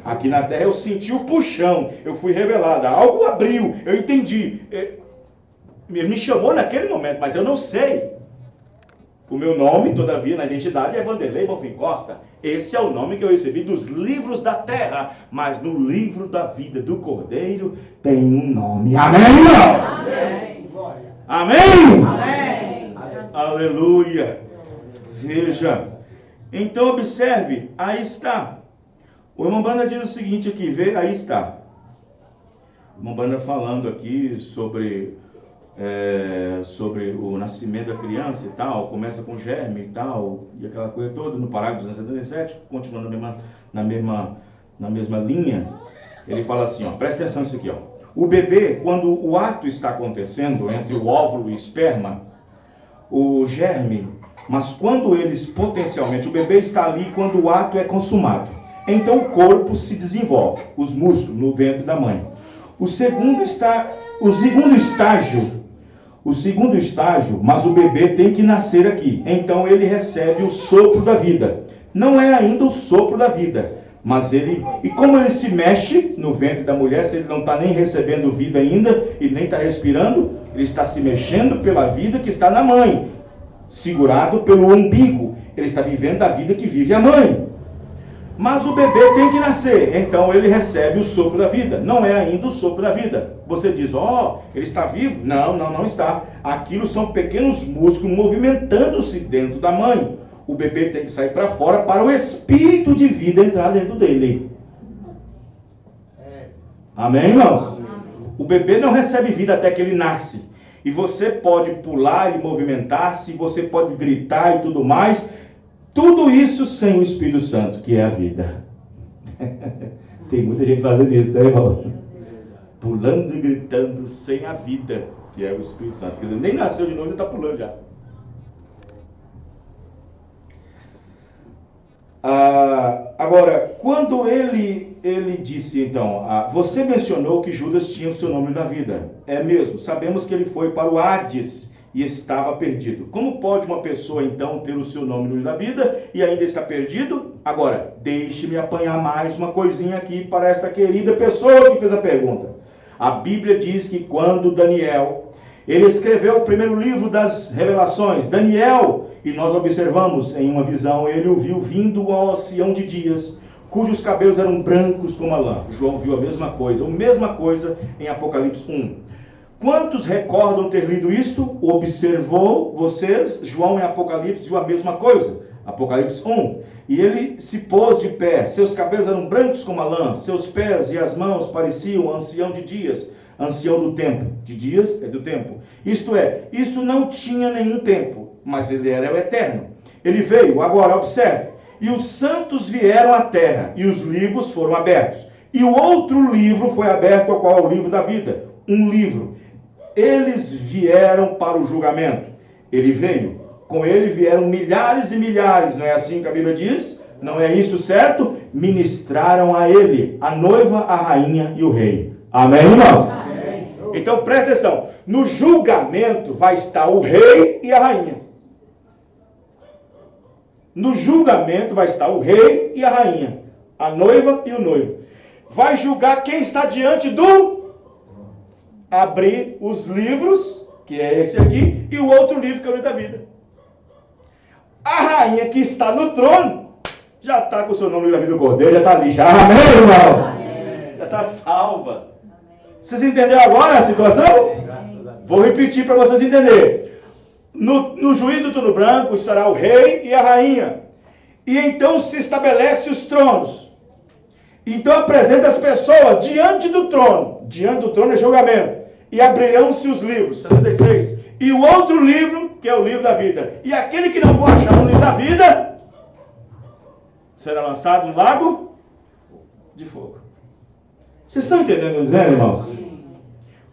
Aqui na terra eu senti o puxão, eu fui revelado, algo abriu, eu entendi. Ele me chamou naquele momento, mas eu não sei. O meu nome, todavia, na identidade é Vanderlei Bonfim Costa. Esse é o nome que eu recebi dos livros da terra, mas no livro da vida do Cordeiro tem um nome. Amém, irmãos? Amém? Amém? Aleluia. Veja. Então observe, aí está. O irmão Banda diz o seguinte aqui, vê, aí está. O irmão Banda falando aqui sobre sobre o nascimento da criança e tal, começa com germe e tal, e aquela coisa toda, no parágrafo 277, continuando na mesma linha, ele fala assim, ó, presta atenção nisso aqui, ó. O bebê, quando o ato está acontecendo entre o óvulo e o esperma, o germe, mas quando eles potencialmente, o bebê está ali quando o ato é consumado. Então o corpo se desenvolve, os músculos no ventre da mãe. O segundo estágio, mas o bebê tem que nascer aqui. Então ele recebe o sopro da vida. Não é ainda o sopro da vida, mas e como ele se mexe no ventre da mulher, se ele não está nem recebendo vida ainda e nem está respirando, ele está se mexendo pela vida que está na mãe, segurado pelo umbigo. Ele está vivendo a vida que vive a mãe. Mas o bebê tem que nascer, então ele recebe o sopro da vida. Não é ainda o sopro da vida. Você diz, ele está vivo? Não está. Aquilo são pequenos músculos movimentando-se dentro da mãe. O bebê tem que sair para fora para o espírito de vida entrar dentro dele. Amém, irmãos? O bebê não recebe vida até que ele nasce. E você pode pular e movimentar-se, você pode gritar e tudo mais. Tudo isso sem o Espírito Santo, que é a vida. Tem muita gente fazendo isso, né, irmão? Pulando e gritando sem a vida, que é o Espírito Santo. Quer dizer, nem nasceu de novo, já está pulando já. Agora, quando ele disse, então, você mencionou que Judas tinha o seu nome na vida. É mesmo, sabemos que ele foi para o Hades e estava perdido. Como pode uma pessoa, então, ter o seu nome no livro da vida e ainda está perdido? Agora, deixe-me apanhar mais uma coisinha aqui para esta querida pessoa que fez a pergunta. A Bíblia diz que quando Daniel, ele escreveu o primeiro livro das revelações, Daniel, e nós observamos em uma visão, ele o viu vindo ao ancião de dias, cujos cabelos eram brancos como a lã. João viu a mesma coisa em Apocalipse 1. Quantos recordam ter lido isto? Observou vocês? João em Apocalipse viu a mesma coisa. Apocalipse 1. E ele se pôs de pé. Seus cabelos eram brancos como a lã. Seus pés e as mãos pareciam ancião de dias. Ancião do tempo. De dias é do tempo. Isto não tinha nenhum tempo. Mas ele era o eterno. Ele veio, agora observe. E os santos vieram à terra. E os livros foram abertos. E o outro livro foi aberto, ao qual é o livro da vida. Um livro. Eles vieram para o julgamento. Ele veio. Com ele vieram milhares e milhares. Não é assim que a Bíblia diz? Não é isso certo? Ministraram a ele, a noiva, a rainha e o rei. Amém, irmãos? Amém. Então presta atenção. No julgamento vai estar o rei e a rainha. No julgamento vai estar o rei e a rainha. A noiva e o noivo. Vai julgar quem está diante do... Abrir os livros, que é esse aqui, e o outro livro que é o livro da vida. A rainha que está no trono, já está com o seu nome no livro da vida do Cordeiro, já está ali, já. Amém, irmão? Já está salva. Vocês entenderam agora a situação? Vou repetir para vocês entenderem. No juízo do trono branco estará o rei e a rainha. E então se estabelece os tronos. Então apresenta as pessoas diante do trono. Diante do trono é julgamento. E abrirão-se os livros, 66. E o outro livro, que é o livro da vida. E aquele que não for achar no livro da vida, será lançado no lago de fogo. Vocês estão entendendo o que eu estou dizendo, irmãos?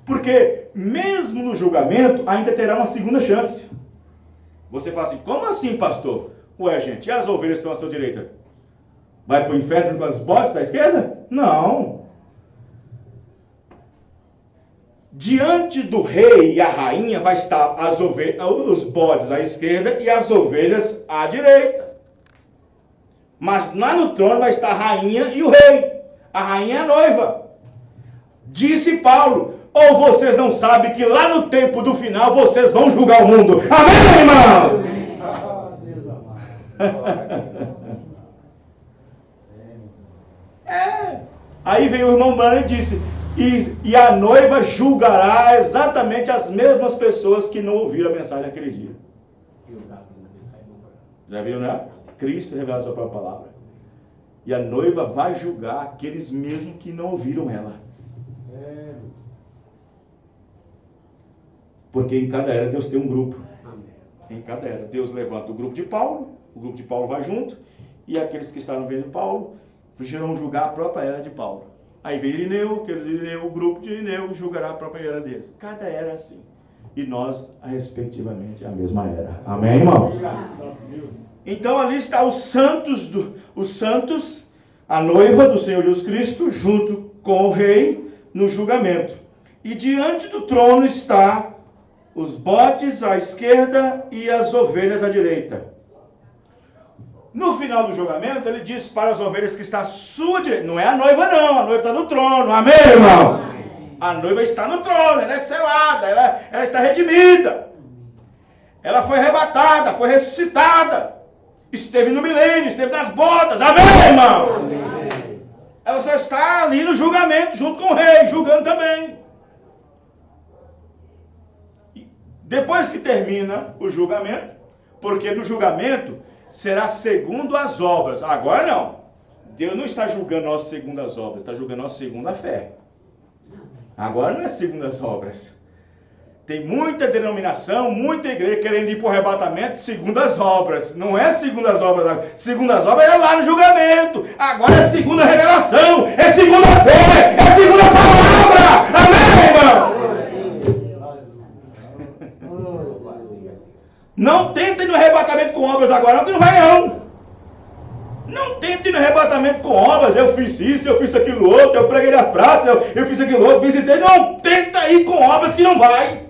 Porque mesmo no julgamento, ainda terá uma segunda chance. Você fala assim, como assim, pastor? Ué, gente, e as ovelhas que estão à sua direita? Vai para o inferno com as bodes da esquerda? Não. Diante do rei e a rainha vai estar os bodes à esquerda e as ovelhas à direita. Mas lá no trono vai estar a rainha e o rei. A rainha é a noiva. Disse Paulo, ou vocês não sabem que lá no tempo do final vocês vão julgar o mundo. Amém, irmãos? Aí veio o irmão Branham e disse, e a noiva julgará exatamente as mesmas pessoas que não ouviram a mensagem naquele dia. Já viu, né? Cristo revela a sua própria palavra. E a noiva vai julgar aqueles mesmos que não ouviram ela. Porque em cada era Deus tem um grupo. Em cada era Deus levanta o grupo de Paulo vai junto, e aqueles que estavam vendo Paulo irão julgar a própria era de Paulo. Aí vem Irineu, o grupo de Irineu julgará a própria era deles. Cada era é assim. E nós, respectivamente, a mesma era. Amém, irmãos? Então ali está os santos, a noiva do Senhor Jesus Cristo, junto com o rei no julgamento. E diante do trono está os bodes à esquerda e as ovelhas à direita. No final do julgamento, ele diz para as ovelhas que está à sua direita. Não é a noiva não, a noiva está no trono. Amém, irmão? A noiva está no trono, ela é selada, ela está redimida. Ela foi arrebatada, foi ressuscitada. Esteve no milênio, esteve nas bodas. Amém, irmão? Ela só está ali no julgamento, junto com o rei, julgando também. Depois que termina o julgamento, porque no julgamento será segundo as obras. Agora não. Deus não está julgando nós segundo as obras, está julgando nós segundo a fé. Agora não é segundo as obras. Tem muita denominação, muita igreja querendo ir para o arrebatamento segundo as obras. Não é segundo as obras. Segundo as obras é lá no julgamento. Agora é segundo a revelação, é segundo a fé, é segundo a palavra. Amém, irmão? Não tentem no arrebatamento com obras agora, não, que não vai não. Não tentem no arrebatamento com obras. Eu fiz isso, eu fiz aquilo outro, eu preguei na praça, eu fiz aquilo outro, visitei. Não tenta ir com obras que não vai.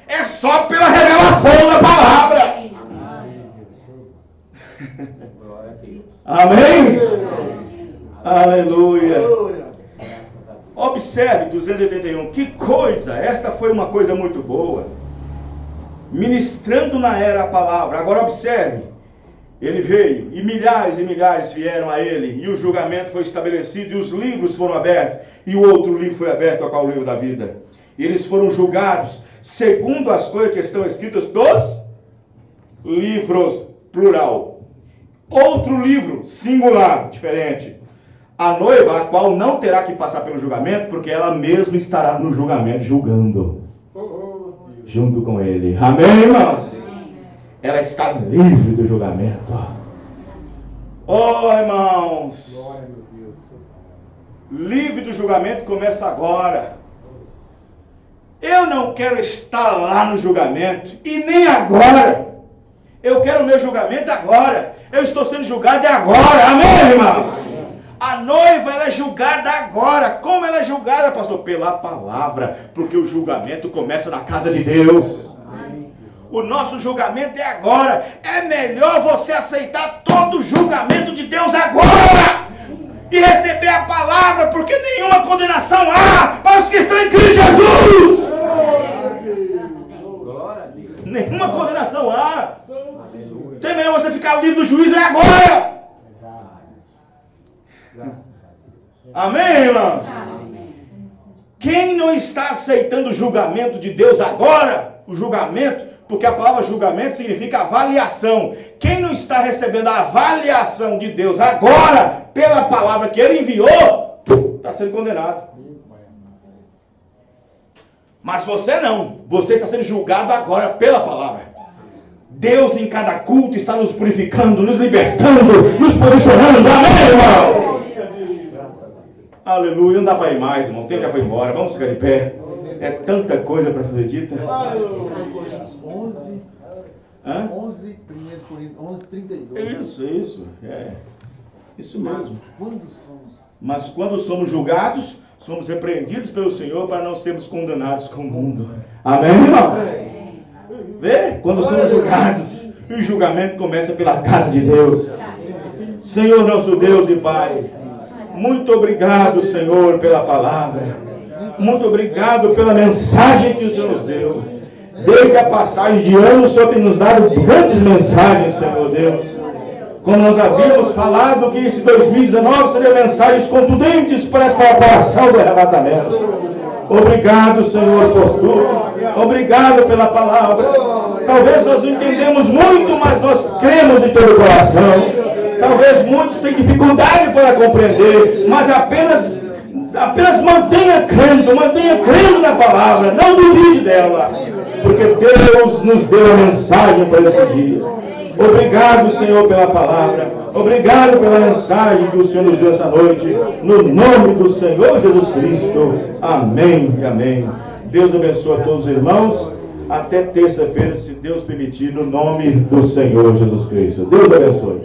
É só pela revelação da palavra. Amém? Aleluia. Observe 281. Que coisa! Esta foi uma coisa muito boa. Ministrando na era a palavra. Agora observe. Ele veio e milhares vieram a ele. E o julgamento foi estabelecido e os livros foram abertos. E o outro livro foi aberto, a qual o livro da vida. E eles foram julgados segundo as coisas que estão escritas dos livros, plural. Outro livro, singular, diferente. A noiva, a qual não terá que passar pelo julgamento, porque ela mesma estará no julgamento, julgando. Junto com ele. Amém, irmãos? Ela está livre do julgamento. Oh, irmãos. Livre do julgamento começa agora. Eu não quero estar lá no julgamento. E nem agora. Eu quero o meu julgamento agora. Eu estou sendo julgado agora. Amém, irmãos? A noiva, ela é julgada agora. Como ela é julgada, pastor? Pela palavra. Porque o julgamento começa na casa de Deus. O nosso julgamento é agora. É melhor você aceitar todo o julgamento de Deus agora. E receber a palavra. Porque nenhuma condenação há para os que estão em Cristo Jesus. Nenhuma condenação há. Então é melhor você ficar livre do juízo agora. Amém, irmão? Quem não está aceitando o julgamento de Deus agora, o julgamento, porque a palavra julgamento significa avaliação. Quem não está recebendo a avaliação de Deus agora, pela palavra que Ele enviou, está sendo condenado. Mas você não. Você está sendo julgado agora pela palavra. Deus em cada culto está nos purificando, nos libertando, nos posicionando. Amém, irmão? Aleluia. Não dá para ir mais, irmão. O tempo já foi embora. Vamos ficar de pé. É tanta coisa para fazer dita. 11:32. Isso. É. Isso mesmo. Mas quando somos julgados, somos repreendidos pelo Senhor para não sermos condenados com o mundo. Amém, irmão? Vê? Quando somos julgados, e o julgamento começa pela casa de Deus. Senhor nosso Deus e Pai, muito obrigado, Senhor, pela palavra. Muito obrigado pela mensagem que o Senhor nos deu. Desde a passagem de ano, o Senhor tem nos dado grandes mensagens, Senhor Deus. Como nós havíamos falado que esse 2019 seria mensagens contundentes para a preparação do arrebatamento. Obrigado, Senhor, por tudo. Obrigado pela palavra. Talvez nós não entendemos muito, mas nós cremos de todo o coração. Talvez muitos tenham dificuldade para compreender, mas apenas mantenha crendo na palavra, não duvide dela. porque Deus nos deu a mensagem para esse dia. Obrigado, Senhor, pela palavra. Obrigado pela mensagem que o Senhor nos deu essa noite. No nome do Senhor Jesus Cristo. Amém e amém. Deus abençoe a todos os irmãos. Até terça-feira, se Deus permitir, no nome do Senhor Jesus Cristo. Deus abençoe.